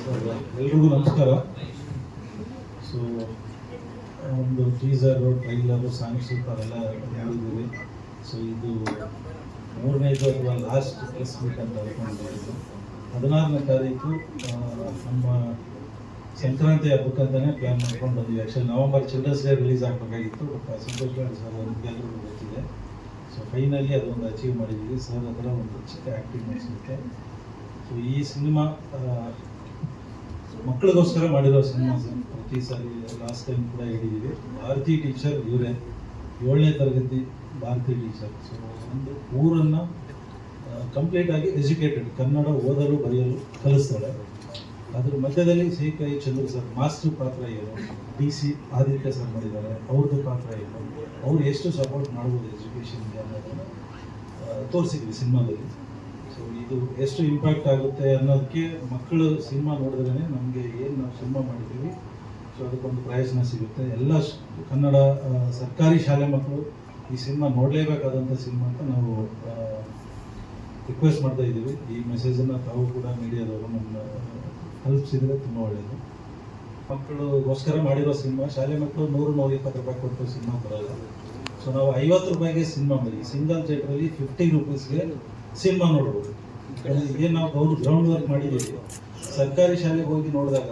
ಎಲ್ರಿಗೂ ನಮಸ್ಕಾರ. ಸೊ ಒಂದು ಟೀಸರು, ಟ್ರೈಲರು, ಸಾಂಗ್ಸ್ ಅವೆಲ್ಲ ಮಾಡಿದ್ದೀವಿ. ಸೊ ಇದು 3ನೇದು ಅಥವಾ ಲಾಸ್ಟ್ ಪ್ರೆಸ್ ಮೀಟ್ ಅಂತ ಹೇಳ್ಕೊಂಡಿದ್ದು. 16ನೇ ತಾರೀಕು ನಮ್ಮ ಸಂಕ್ರಾಂತಿ ಹಬ್ಬಕ್ಕಂತಾನೆ ಪ್ಲ್ಯಾನ್ ಮಾಡ್ಕೊಂಡು ಬಂದ್ವಿ. Actually November children's day release ಆಗಬೇಕಾಗಿತ್ತು. ಬಟ್ ಸಂತೋಷ್ ಗಾಡ್ ಸರ್ ಎಲ್ಲರಿಗೂ ಗೊತ್ತಿದೆ. ಸೊ ಫೈನಲಿ ಅದೊಂದು ಅಚೀವ್ ಮಾಡಿದ್ದೀವಿ. ಸರ್ ಹತ್ರ ಒಂದು ಚಿಕ್ಕ ಆ್ಯಕ್ಟಿಂಗ್ ಮಾಡಿಸಲಿಕ್ಕೆ. ಸೊ ಈ ಸಿನಿಮಾ ಮಕ್ಕಳಿಗೋಸ್ಕರ ಮಾಡಿರೋ ಸಿನಿಮಾ. ಪ್ರತಿ ಸಾರಿ ಲಾಸ್ಟ್ ಟೈಮ್ ಕೂಡ ಹೇಳಿದ್ದೀವಿ. ಭಾರತಿ ಟೀಚರ್ ಇವರೇ, 7ನೇ ತರಗತಿ ಭಾರತಿ ಟೀಚರ್. ಸೊ ಒಂದು ಊರನ್ನು ಕಂಪ್ಲೀಟಾಗಿ ಎಜುಕೇಟೆಡ್, ಕನ್ನಡ ಓದಲು ಬರೆಯಲು ಕಲಿಸ್ತಾರೆ. ಅದ್ರ ಮಧ್ಯದಲ್ಲಿ ಸಿ.ಕೈ. ಚಂದ್ರ ಸರ್ ಮಾಸ್ಟರ್ ಪಾತ್ರ ಏನು, DC ಆದಿತ್ಯ ಸರ್ ಮಾಡಿದ್ದಾರೆ, ಅವ್ರದ್ದು ಪಾತ್ರ ಏನು, ಅವ್ರು ಎಷ್ಟು ಸಪೋರ್ಟ್ ಮಾಡ್ಬೋದು ಎಜುಕೇಷನ್ಗೆ ಅನ್ನೋದನ್ನು ತೋರಿಸಿದ್ವಿ ಸಿನಿಮಾದಲ್ಲಿ. ಸೊ ಇದು ಎಷ್ಟು ಇಂಪ್ಯಾಕ್ಟ್ ಆಗುತ್ತೆ ಅನ್ನೋದಕ್ಕೆ ಮಕ್ಕಳು ಸಿನಿಮಾ ನೋಡಿದ್ರೇ ನಮಗೆ ಏನು ನಾವು ಸಿನಿಮಾ ಮಾಡಿದ್ದೀವಿ ಸೊ ಅದಕ್ಕೊಂದು ಪ್ರಯೋಜನ ಸಿಗುತ್ತೆ. ಎಲ್ಲ ಕನ್ನಡ ಸರ್ಕಾರಿ ಶಾಲೆ ಮಕ್ಕಳು ಈ ಸಿನಿಮಾ ನೋಡಲೇಬೇಕಾದಂಥ ಸಿನಿಮಾ ಅಂತ ನಾವು ರಿಕ್ವೆಸ್ಟ್ ಮಾಡ್ತಾ ಇದ್ದೀವಿ. ಈ ಮೆಸೇಜನ್ನು ತಾವು ಕೂಡ ಮೀಡಿಯಾದವರು ನಮ್ಮ ತಲುಪಿಸಿದರೆ ತುಂಬ ಒಳ್ಳೆಯದು. ಮಕ್ಕಳಿಗೋಸ್ಕರ ಮಾಡಿರೋ ಸಿನಿಮಾ. ಶಾಲೆ ಮಕ್ಕಳು 100-120 ರೂಪಾಯಿ ಕೊಟ್ಟು ಸಿನಿಮಾ ಬರೋಲ್ಲ. ಸೊ ನಾವು 50 ರೂಪಾಯಿಗೆ ಸಿನಿಮಾ ಮಾಡಿ ಸಿಂಗಲ್ ಥಿಯೇಟ್ರಲ್ಲಿ 50 ರೂಪೀಸ್ಗೆ ಸಿನಿಮಾ ನೋಡ್ಬೋದು. ಏನು ನಾವು ಗ್ರೌಂಡ್ ವರ್ಕ್ ಮಾಡಿದ್ದೀವಿ. ಸರ್ಕಾರಿ ಶಾಲೆಗೆ ಹೋಗಿ ನೋಡಿದಾಗ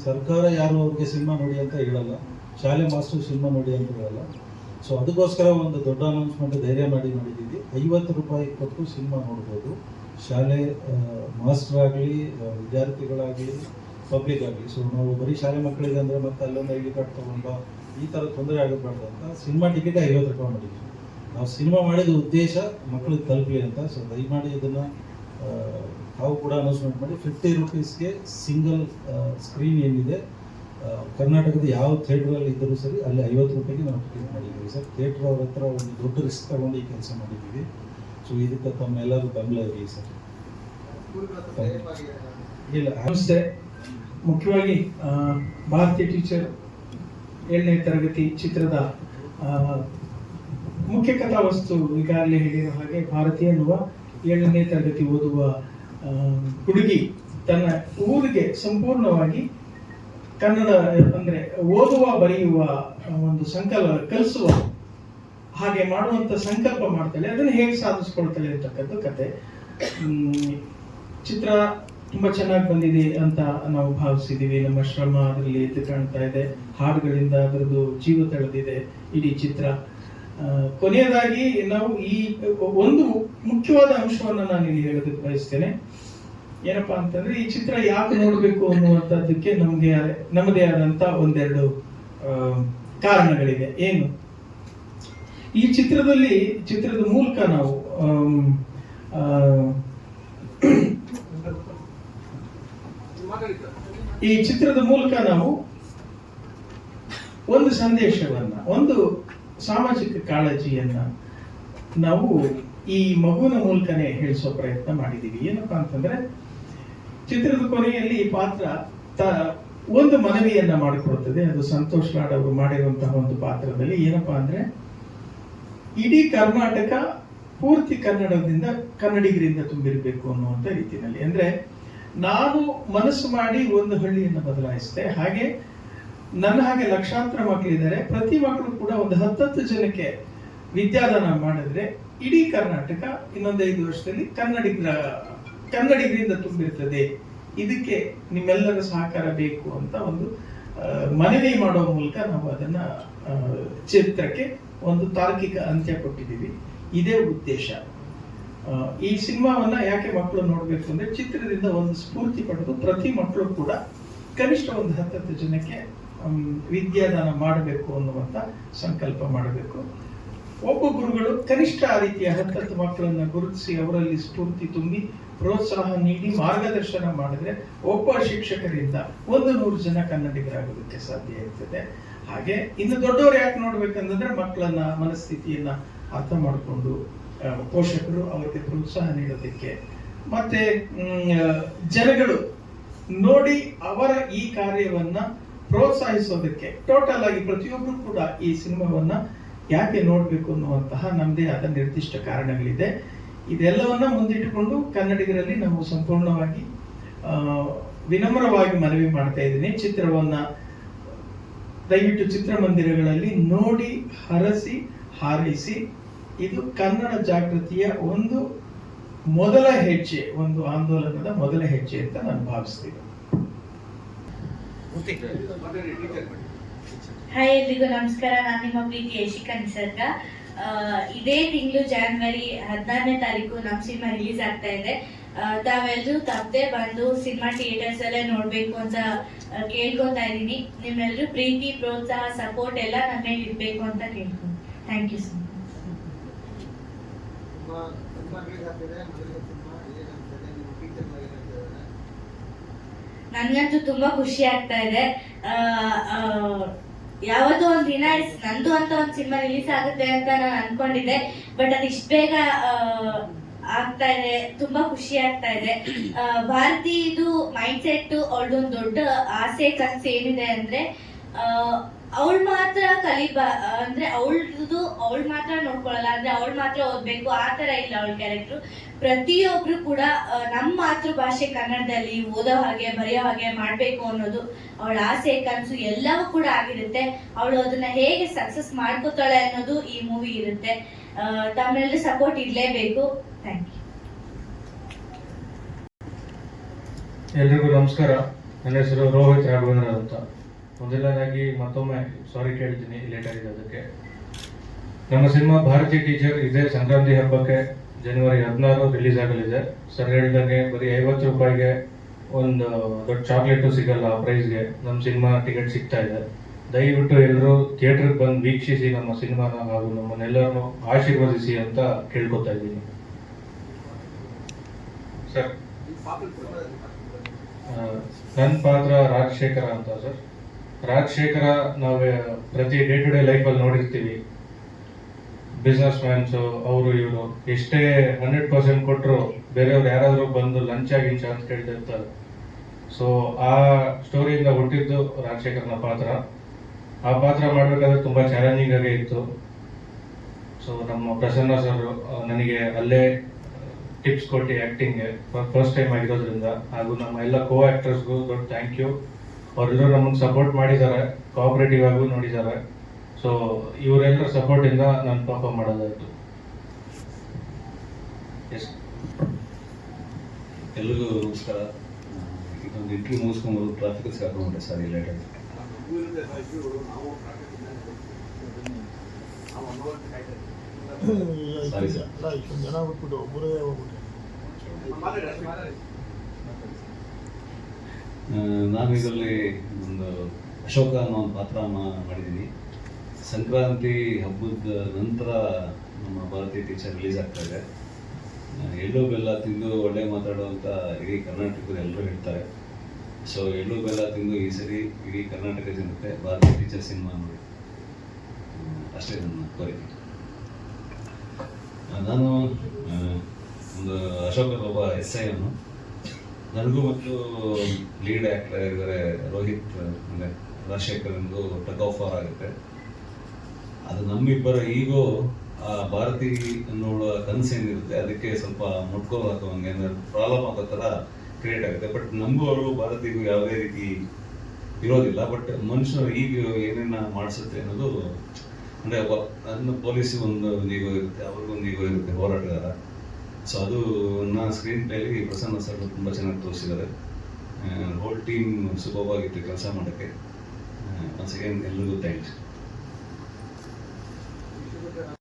ಸರ್ಕಾರ ಯಾರು ಅವ್ರಿಗೆ ಸಿನಿಮಾ ನೋಡಿ ಅಂತ ಹೇಳಲ್ಲ, ಶಾಲೆ ಮಾಸ್ಟರ್ ಸಿನಿಮಾ ನೋಡಿ ಅಂತ ಹೇಳಲ್ಲ. ಸೊ ಅದಕ್ಕೋಸ್ಕರ ಒಂದು ದೊಡ್ಡ ಅನೌನ್ಸ್ಮೆಂಟ್ ಧೈರ್ಯ ಮಾಡಿದ್ದೀವಿ. 50 ರೂಪಾಯಿ ಕೊಟ್ಟು ಸಿನಿಮಾ ನೋಡ್ಬೋದು. ಶಾಲೆ ಮಾಸ್ಟರ್ ಆಗಲಿ, ವಿದ್ಯಾರ್ಥಿಗಳಾಗಲಿ, ಪಬ್ಲಿಕ್ ಆಗಲಿ. ಸೊ ನಾವು ಬರೀ ಶಾಲೆ ಮಕ್ಕಳಿಗೆ ಅಂದರೆ ಮತ್ತೆ ಅಲ್ಲೊಂದು ID ಕಾರ್ಡ್ ತೊಗೊಂಡು ಈ ಥರ ತೊಂದರೆ ಆಗಬಾರ್ದು ಅಂತ ಸಿನಿಮಾ ಟಿಕೆಟ್ 50 ರೂಪಾಯಿ ಮಾಡಿದ್ವಿ. ನಾವು ಸಿನಿಮಾ ಮಾಡಿದ ಉದ್ದೇಶ ಮಕ್ಕಳಿಗೆ ತಲುಪಲಿ ಅಂತ. ಸೊ ದಯಮಾಡಿ ಇದನ್ನು ತಾವು ಕೂಡ ಅನೌನ್ಸ್ಮೆಂಟ್ ಮಾಡಿ 50 ರೂಪೀಸ್ಗೆ ಸಿಂಗಲ್ ಸ್ಕ್ರೀನ್ ಏನಿದೆ ಕರ್ನಾಟಕದ ಯಾವ ಥಿಯೇಟ್ರಲ್ಲಿ ಇದ್ದರೂ ಸರಿ ಅಲ್ಲಿ 50 ರೂಪಾಯಿಗೆ ನಾವು ಟಿಕೆಟ್ ಮಾಡಿದ್ದೀವಿ ಸರ್. ಥಿಯೇಟ್ರ್ ಅವ್ರ ಹತ್ರ ಒಂದು ದೊಡ್ಡ ರಿಸ್ಕ್ ತಗೊಂಡು ಈ ಕೆಲಸ ಮಾಡಿದ್ದೀವಿ. ಸೊ ಇದಕ್ಕೆ ತಮ್ಮೆಲ್ಲರೂ ಬೆಂಬಲ ಇರಲಿ ಸರ್. ಇಲ್ಲ ನಮಸ್ತೆ. ಮುಖ್ಯವಾಗಿ ಭಾರತೀಯ ಟೀಚರ್ 7ನೇ ತರಗತಿ ಚಿತ್ರದ ಮುಖ್ಯ ಕಥಾವಸ್ತು ಈಗಾಗಲೇ ಹೇಳಿರೋ ಹಾಗೆ ಭಾರತಿ ಎನ್ನುವ 7ನೇ ತರಗತಿ ಓದುವ ಹುಡುಗಿ ತನ್ನ ಊರಿಗೆ ಸಂಪೂರ್ಣವಾಗಿ ಕನ್ನಡ ಅಂದರೆ ಓದುವ ಬರೆಯುವ ಒಂದು ಕಲಿಸುವ ಹಾಗೆ ಮಾಡುವಂಥ ಸಂಕಲ್ಪ ಮಾಡ್ತಾಳೆ. ಅದನ್ನು ಹೇಗೆ ಸಾಧಿಸ್ಕೊಳ್ತಾಳೆ ಅಂತಕ್ಕಂಥ ಕತೆ. ಚಿತ್ರ ತುಂಬ ಚೆನ್ನಾಗಿ ಬಂದಿದೆ ಅಂತ ನಾವು ಭಾವಿಸಿದ್ದೀವಿ. ನಮ್ಮ ಶ್ರಮ ಅದರಲ್ಲಿ ಎದ್ದು ಕಾಣ್ತಾ ಇದೆ. ಹಾಡುಗಳಿಂದ ಅದರದ್ದು ಜೀವ ತಳೆದಿದೆ ಇಡೀ ಚಿತ್ರ. ಕೊನೆಯದಾಗಿ ನಾವು ಈ ಒಂದು ಮುಖ್ಯವಾದ ಅಂಶವನ್ನು ನಾನು ಇಲ್ಲಿ ಹೇಳೋದಕ್ಕೆ ಬಯಸ್ತೇನೆ. ಏನಪ್ಪಾ ಅಂತಂದ್ರೆ ಈ ಚಿತ್ರ ಯಾಕೆ ನೋಡಬೇಕು ಅನ್ನುವಂಥದ್ದಕ್ಕೆ ನಮ್ಮದೇ ಆದಂತ ಒಂದೆರಡು ಕಾರಣಗಳಿವೆ. ಏನು, ಈ ಚಿತ್ರದ ಮೂಲಕ ನಾವು ಒಂದು ಸಂದೇಶವನ್ನ, ಒಂದು ಸಾಮಾಜಿಕ ಕಾಳಜಿಯನ್ನ ನಾವು ಈ ಮಗುವಿನ ಮೂಲಕನೇ ಹೇಳಿಸೋ ಪ್ರಯತ್ನ ಮಾಡಿದ್ದೀವಿ. ಏನಪ್ಪಾ ಅಂತಂದ್ರೆ ಚಿತ್ರದ ಕೊನೆಯಲ್ಲಿ ಈ ಪಾತ್ರ ಒಂದು ಮನವಿಯನ್ನ ಮಾಡಿಕೊಡುತ್ತದೆ. ಅದು ಸಂತೋಷ್ ಲಾಡ್ ಅವರು ಮಾಡಿರುವಂತಹ ಒಂದು ಪಾತ್ರದಲ್ಲಿ ಏನಪ್ಪಾ ಅಂದ್ರೆ ಇಡೀ ಕರ್ನಾಟಕ ಪೂರ್ತಿ ಕನ್ನಡಿಗರಿಂದ ತುಂಬಿರಬೇಕು ಅನ್ನುವಂಥ ರೀತಿಯಲ್ಲಿ. ಅಂದ್ರೆ ನಾನು ಮನಸ್ಸು ಮಾಡಿ ಒಂದು ಹಳ್ಳಿಯನ್ನು ಬದಲಾಯಿಸಿದೆ, ಹಾಗೆ ನನ್ನ ಹಾಗೆ ಲಕ್ಷಾಂತರ ಮಕ್ಕಳಿದ್ದಾರೆ. ಪ್ರತಿ ಮಕ್ಕಳು ಕೂಡ ಒಂದು 10 ಜನಕ್ಕೆ ವಿದ್ಯಾದಾನ ಮಾಡಿದ್ರೆ ಇಡೀ ಕರ್ನಾಟಕ ಇನ್ನೊಂದು 5 ವರ್ಷದಲ್ಲಿ ಕನ್ನಡಿಗರಿಂದ ತುಂಬಿರ್ತದೆ. ಇದಕ್ಕೆ ನಿಮ್ಮೆಲ್ಲರ ಸಹಕಾರ ಬೇಕು ಅಂತ ಒಂದು ಮನವಿ ಮಾಡೋ ಮೂಲಕ ನಾವು ಅದನ್ನ ಚಿತ್ರಕ್ಕೆ ಒಂದು ತಾರ್ಕಿಕ ಅಂತ್ಯ ಕೊಟ್ಟಿದ್ದೀವಿ. ಇದೇ ಉದ್ದೇಶ. ಈ ಸಿನಿಮಾವನ್ನ ಯಾಕೆ ಮಕ್ಕಳು ನೋಡ್ಬೇಕು ಅಂದ್ರೆ ಚಿತ್ರದಿಂದ ಒಂದು ಸ್ಫೂರ್ತಿ ಪಡೆದು ಪ್ರತಿ ಮಕ್ಕಳು ಕೂಡ ಕನಿಷ್ಠ ಒಂದು 10 ಜನಕ್ಕೆ ವಿದ್ಯಾದಾನ ಮಾಡಬೇಕು ಅನ್ನುವಂತ ಸಂಕಲ್ಪ ಮಾಡಬೇಕು. ಒಬ್ಬ ಗುರುಗಳು ಕನಿಷ್ಠ ಆ ರೀತಿಯ 10 ಮಕ್ಕಳನ್ನ ಗುರುತಿಸಿ ಅವರಲ್ಲಿ ಸ್ಫೂರ್ತಿ ತುಂಬಿ ಪ್ರೋತ್ಸಾಹ ನೀಡಿ ಮಾರ್ಗದರ್ಶನ ಮಾಡಿದ್ರೆ ಒಬ್ಬ ಶಿಕ್ಷಕರಿಂದ 100 ಜನ ಕನ್ನಡಿಗರಾಗೋದಕ್ಕೆ ಸಾಧ್ಯ ಇರ್ತದೆ. ಹಾಗೆ ಇನ್ನು ದೊಡ್ಡವರು ಯಾಕೆ ನೋಡ್ಬೇಕಂತಂದ್ರೆ ಮಕ್ಕಳನ್ನ ಮನಸ್ಥಿತಿಯನ್ನ ಅರ್ಥ ಮಾಡಿಕೊಂಡು ಪೋಷಕರು ಅವರಿಗೆ ಪ್ರೋತ್ಸಾಹ ನೀಡೋದಕ್ಕೆ, ಮತ್ತೆ ಜನಗಳು ನೋಡಿ ಅವರ ಈ ಕಾರ್ಯವನ್ನ ಪ್ರೋತ್ಸಾಹಿಸೋದಕ್ಕೆ, ಟೋಟಲ್ ಆಗಿ ಪ್ರತಿಯೊಬ್ಬರು ಕೂಡ ಈ ಸಿನಿಮಾವನ್ನ ಯಾಕೆ ನೋಡ್ಬೇಕು ಅನ್ನುವಂತಹ ನಮ್ಮದೇ ಆದ ನಿರ್ದಿಷ್ಟ ಕಾರಣಗಳಿದೆ. ಇದೆಲ್ಲವನ್ನ ಮುಂದಿಟ್ಟುಕೊಂಡು ಕನ್ನಡಿಗರಲ್ಲಿ ನಾವು ಸಂಪೂರ್ಣವಾಗಿ ವಿನಮ್ರವಾಗಿ ಮನವಿ ಮಾಡ್ತಾ ಇದ್ದೀನಿ, ಚಿತ್ರವನ್ನ ದಯವಿಟ್ಟು ಚಿತ್ರಮಂದಿರಗಳಲ್ಲಿ ನೋಡಿ, ಹರಸಿ, ಹಾರೈಸಿ. ಇದು ಕನ್ನಡ ಜಾಗೃತಿಯ ಒಂದು ಮೊದಲ ಹೆಜ್ಜೆ, ಒಂದು ಆಂದೋಲನದ ಮೊದಲ ಹೆಜ್ಜೆ ಅಂತ ನಾನು ಭಾವಿಸ್ತೀನಿ. ಹಾಯ್ ಎಲ್ರಿಗೂ ನಮಸ್ಕಾರ. ನಾನು ನಿಮ್ಮ ಪ್ರೀತಿ ಯಶಿಕಾ ನಿಸರ್ಗ. ಇದೇ ತಿಂಗಳು ಜಾನ್ವರಿ 16ನೇ ತಾರೀಕು ನಮ್ಮ ಸಿನಿಮಾ ರಿಲೀಸ್ ಆಗ್ತಾ ಇದೆ. ತಾವೆಲ್ಲರೂ ತಪ್ಪದೆ ಬಂದು ಸಿನಿಮಾ ಥಿಯೇಟರ್ಸ್ ಅಲ್ಲೇ ನೋಡ್ಬೇಕು ಅಂತ ಕೇಳ್ಕೊತಾ ಇದ್ದೀನಿ. ನಿಮ್ಮೆಲ್ಲರೂ ಪ್ರೀತಿ, ಪ್ರೋತ್ಸಾಹ, ಸಪೋರ್ಟ್ ಎಲ್ಲ ನನ್ನ ಮೇಲೆ ಇರಬೇಕು ಅಂತ ಕೇಳ್ಕೊಂಡು ಥ್ಯಾಂಕ್ ಯು ಸೊ ಮಚ್. ನನ್ಗಂತೂ ತುಂಬಾ ಖುಷಿ ಆಗ್ತಾ ಇದೆ. ಯಾವತ್ತೋ ಒಂದ್ ದಿನ ನಂದು ಅಂತ ಒಂದ್ ಸಿನಿಮಾ ರಿಲೀಸ್ ಆಗುತ್ತೆ ಅಂತ ನಾನು ಅನ್ಕೊಂಡಿದ್ದೆ, ಬಟ್ ಅದು ಇಷ್ಟ ಬೇಗ ಆಗ್ತಾ ಇದೆ. ತುಂಬಾ ಖುಷಿ ಆಗ್ತಾ ಇದೆ. ಭಾರತಿ ಇದು ಮೈಂಡ್ ಸೆಟ್, ಅವಳದೊಂದು ದೊಡ್ಡ ಆಸೆ, ಕನಸು ಏನಿದೆ ಅಂದ್ರೆ ಅವಳು ಮಾತ್ರ ಅಂದ್ರೆ ಅವಳು ಮಾತ್ರ ನೋಡ್ಕೊಳ್ಳಲ್ಲ, ಅಂದ್ರೆ ಅವಳು ಮಾತ್ರ ಓದ್ಬೇಕು ಆ ತರ ಇಲ್ಲ ಅವಳ ಕ್ಯಾರೆಕ್ಟರ್. ಪ್ರತಿಯೊಬ್ರು ಕೂಡ ನಮ್ಮ ಮಾತೃಭಾಷೆ ಕನ್ನಡದಲ್ಲಿ ಓದೋ ಹಾಗೆ, ಬರೆಯೋ ಹಾಗೆ ಮಾಡ್ಬೇಕು ಅನ್ನೋದು ಅವಳ ಆಸೆ, ಕನಸು ಎಲ್ಲವೂ ಕೂಡ ಆಗಿರುತ್ತೆ. ಅವಳು ಅದನ್ನ ಹೇಗೆ ಸಕ್ಸಸ್ ಮಾಡ್ಕೋತಾಳೆ ಅನ್ನೋದು ಈ ಮೂವಿ ಇರುತ್ತೆ. ತಮ್ಮೆಲ್ಲರೂ ಸಪೋರ್ಟ್ ಇರ್ಲೇಬೇಕು. Thank you. ಎಲ್ರಿಗೂ ನಮಸ್ಕಾರ. ನನ್ನ ಹೆಸರು ರೋಹಿತ್ ರಾಘವೇಂದ್ರ ಅಂತ. ಮೊದಲನೇದಾಗಿ ಮತ್ತೊಮ್ಮೆ ಸಾರಿ ಕೇಳ್ತೀನಿ ಲೇಟ್ ಆಗಿದೆ ಅದಕ್ಕೆ. ನಮ್ಮ ಸಿನಿಮಾ ಭಾರತಿ ಟೀಚರ್ ಇದೇ ಸಂಕ್ರಾಂತಿ ಹಬ್ಬಕ್ಕೆ ಜನವರಿ 16 ರಿಲೀಸ್ ಆಗಲಿದೆ. ಸರ್ ಹೇಳ್ದಂಗೆ ಬರೀ 50 ರೂಪಾಯಿಗೆ ಒಂದು ದೊಡ್ಡ ಚಾಕ್ಲೇಟು ಸಿಗಲ್ಲ ಆ ಪ್ರೈಸ್ಗೆ ನಮ್ಮ ಸಿನಿಮಾ ಟಿಕೆಟ್ ಸಿಗ್ತಾ ಇದೆ. ದಯವಿಟ್ಟು ಎಲ್ಲರೂ ಥಿಯೇಟರ್ಗೆ ಬಂದು ವೀಕ್ಷಿಸಿ ನಮ್ಮ ಸಿನಿಮಾನ, ಹಾಗೂ ನಮ್ಮನ್ನೆಲ್ಲರೂ ಆಶೀರ್ವದಿಸಿ ಅಂತ ಕೇಳ್ಕೊತಾ ಇದ್ದೀನಿ. ಸರ್, ನನ್ನ ಪಾತ್ರ ರಾಜಶೇಖರ ಅಂತ. ಸರ್, ರಾಜಶೇಖರ ನಾವು ಪ್ರತಿ ಡೇ ಟು ಡೇ ಲೈಫಲ್ಲಿ ನೋಡಿರ್ತೀವಿ. ಬಿಸ್ನೆಸ್ ಮ್ಯಾನ್ಸು ಅವರು ಇವರು ಎಷ್ಟೇ 100% ಕೊಟ್ಟರು ಬೇರೆಯವ್ರು ಯಾರಾದರೂ ಬಂದು ಲಂಚ ಗಿಂಚ ಅಂತ ಕೇಳ್ತಿರ್ತಾರೆ. ಸೊ ಆ ಸ್ಟೋರಿಯಿಂದ ಹುಟ್ಟಿದ್ದು ರಾಜಶೇಖರನ ಪಾತ್ರ. ಆ ಪಾತ್ರ ಮಾಡಬೇಕಾದ್ರೆ ತುಂಬ ಚಾಲೆಂಜಿಂಗ್ ಆಗೇ ಇತ್ತು. ಸೊ ನಮ್ಮ ಪ್ರಸನ್ನ ಸರ್ ನನಗೆ ಅಲ್ಲೇ ಟಿಪ್ಸ್ ಕೊಟ್ಟು ಆ್ಯಕ್ಟಿಂಗ್ಗೆ ಫಸ್ಟ್ ಟೈಮ್ ಆಗಿರೋದ್ರಿಂದ, ಹಾಗೂ ನಮ್ಮ ಎಲ್ಲ ಕೋ ಆ್ಯಕ್ಟರ್ಸ್ಗೂ ದೊಡ್ಡ ಥ್ಯಾಂಕ್ ಯು. ಅವರೆಲ್ಲರೂ ನಮಗೆ ಸಪೋರ್ಟ್ ಮಾಡಿದ್ದಾರೆ, ಕೋಆಪರೇಟಿವ್ ಆಗೂ ನೋಡಿದ್ದಾರೆ. ಸೊ ಇವರೆಲ್ಲರ ಸಪೋರ್ಟಿಂದ ನಾನು ಪರ್ಫಾರ್ಮ್ ಮಾಡೋದಾಯಿತು. ಎಸ್, ಎಲ್ರಿಗೂ ನಮಸ್ಕಾರ. ಇದೊಂದು ಇಂಟರ್ವ್ಯೂ ಮುಗಿಸ್ಕೊಂಬೋದು ಟ್ರಾಫಿಕ್ ಸಿಗಾಕೊಂಡ್ರೆ ಸಾರಿ ಲೇಟ್ ಆಗಿ. Sorry sir. ನಾನು ಇದರಲ್ಲಿ ಒಂದು ಅಶೋಕ ಅನ್ನೋ ಒಂದು ಪಾತ್ರ ಮಾಡಿದ್ದೀನಿ. ಸಂಕ್ರಾಂತಿ ಹಬ್ಬದ ನಂತರ ನಮ್ಮ ಭಾರತಿ ಟೀಚರ್ ರಿಲೀಸ್ ಆಗ್ತಾ ಇದೆ. ಎಳ್ಳು ಬೆಲ್ಲ ತಿಂದು ಒಳ್ಳೆ ಮಾತಾಡುವಂಥ ಇಡೀ ಕರ್ನಾಟಕದ ಎಲ್ಲರೂ ಹೇಳ್ತಾರೆ. ಸೊ ಎಳ್ಳು ಬೆಲ್ಲ ತಿಂದು ಈ ಸರಿ ಇಡೀ ಕರ್ನಾಟಕ ಜನತೆ ಭಾರತಿ ಟೀಚರ್ ಸಿನಿಮಾ ನೋಡಿ, ಅಷ್ಟೇ ನನ್ನ ಕೋರಿಕೆ. ನಾನು ಒಂದು ಅಶೋಕದ ಒಬ್ಬ SI ಅನ್ನು. ನನಗೂ ಮತ್ತು ಲೀಡ್ ಆ್ಯಕ್ಟರ್ ಇದ್ದಾರೆ ರೋಹಿತ್ ಅಂದರೆ ರಾಜಶೇಖರ್ ಎಂದು ಟಗ್ ಆಫ್ ವಾರ್ ಆಗುತ್ತೆ. ಅದು ನಮ್ಮಿಬ್ಬರ ಈಗೋ ಆ ಭಾರತಿ ಅನ್ನೋಳ ಕನಸೇನಿರುತ್ತೆ ಅದಕ್ಕೆ ಸ್ವಲ್ಪ ಮುಟ್ಕೋ ಹಾಕೋಂಗೆ ಅಂದರೆ ಪ್ರಾಬ್ಲಮ್ ಆಗೋ ಥರ ಕ್ರಿಯೇಟ್ ಆಗುತ್ತೆ. ಬಟ್ ನಮಗೂ ಅವ್ರಿಗೂ ಭಾರತಿಗೂ ಯಾವುದೇ ರೀತಿ ಇರೋದಿಲ್ಲ. ಬಟ್ ಮನುಷ್ಯರು ಈಗ ಏನೇನ ಮಾಡಿಸುತ್ತೆ ಅನ್ನೋದು ಅಂದರೆ ನನ್ನ ಪೊಲೀಸಿಗೆ ಒಂದು ಈಗೋ ಇರುತ್ತೆ, ಅವ್ರಿಗೊಂದು ಈಗೋ ಇರುತ್ತೆ, ಹೋರಾಟಗಾರ. ಸೊ ಅದು ಸ್ಕ್ರೀನ್ ಪ್ಲೇಲಿ ಪ್ರಸನ್ನ ಸರ್ ತುಂಬ ಚೆನ್ನಾಗಿ ತೋರಿಸಿದ್ದಾರೆ. ಹೋಲ್ ಟೀಮ್ ಸುಲಭವಾಗಿತ್ತು ಕೆಲಸ ಮಾಡೋಕ್ಕೆ. ಒನ್ಸ್ ಅಗೇನ್ ಎಲ್ರಿಗೂ ಥ್ಯಾಂಕ್ಸ್.